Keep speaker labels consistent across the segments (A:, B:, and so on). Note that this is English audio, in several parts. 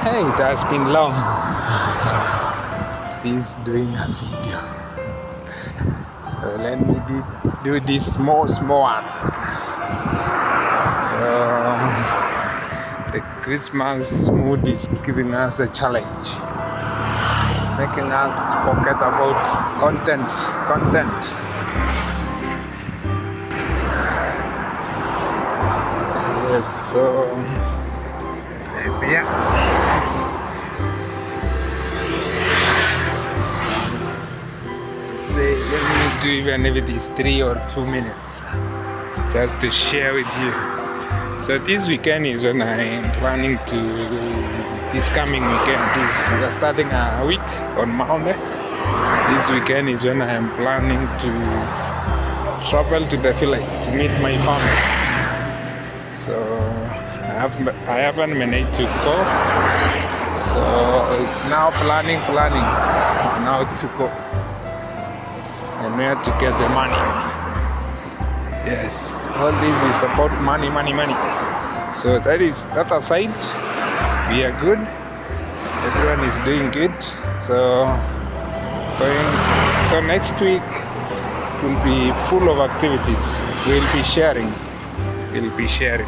A: Hey, it has been long since doing a video. So let me do this small one. So the Christmas mood is giving us a challenge. It's making us forget about content. Yes, so yeah. Say, let me do even if it is 3 or 2 minutes, just to share with you. So this weekend is when I am planning to. This coming weekend is we are starting a week on Monday. This weekend is when I am planning to travel to the village to meet my family. So I haven't managed to go. So it's now planning now to go and where to get the money. Yes, all this is about money. So that aside, we are good. Everyone is doing good. So next week will be full of activities. We'll be sharing.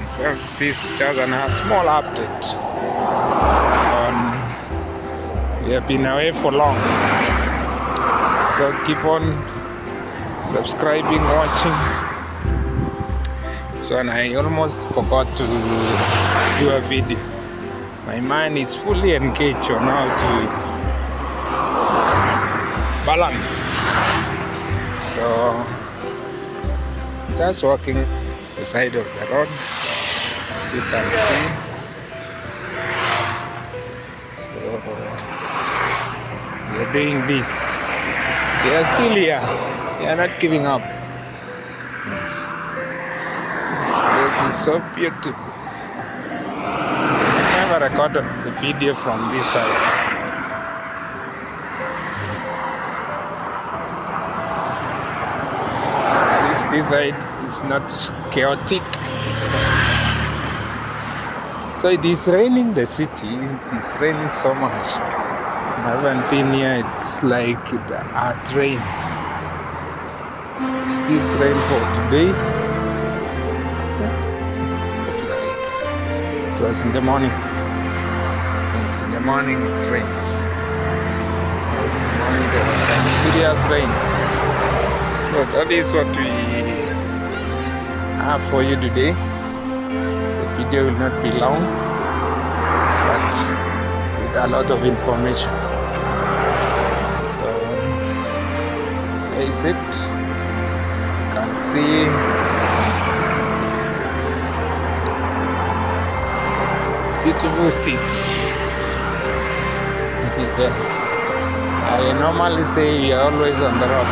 A: So this is just a small update on. We have been away for long. So keep on subscribing, watching. So and I almost forgot to do a video. My mind is fully engaged on how to balance. So just walking the side of the road, as you can see. So we are doing this. We are still here. We are not giving up. Yes. This place is so beautiful. I never recorded the video from this side. This side is not chaotic. So it is raining the city. It is raining so much. I haven't seen here. It's like the earth rain. Is this rain for today? It was in the morning. Yes, in the morning it rained. In the morning there was some serious rains. So that is what we have for you today. The video will not be long, but with a lot of information. So there is it. You can see beautiful city. Yes, I normally say we are always on the road.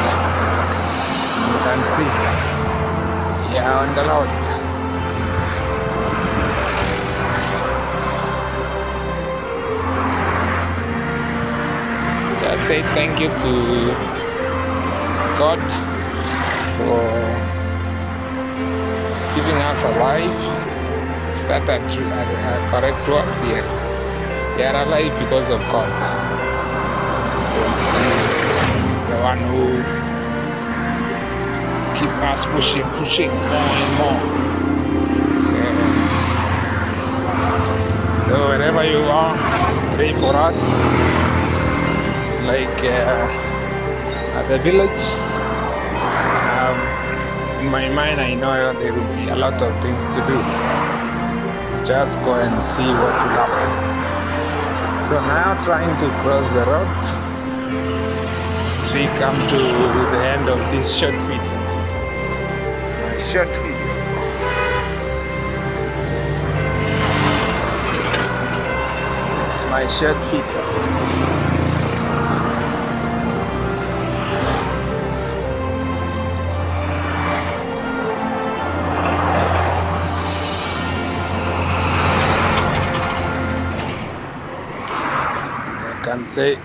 A: You can see we are on the road. Just say thank you to God for keeping us alive. Is that a correct word? Yes. We are alive because of God. He's the one who keep us pushing more and more. So wherever you are, pray for us. It's like at the village. In my mind, I know there will be a lot of things to do. Just go and see what will happen. So now trying to cross the road as we come to the end of this short video. It's my short video. Can say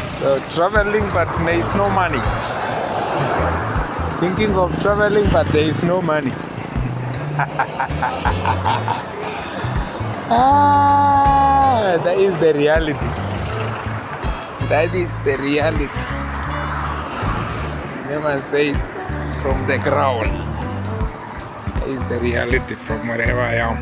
A: so traveling, but there is no money. Thinking of traveling, but there is no money. That is the reality. That is the reality. Never say it from the ground. That is the reality from wherever I am.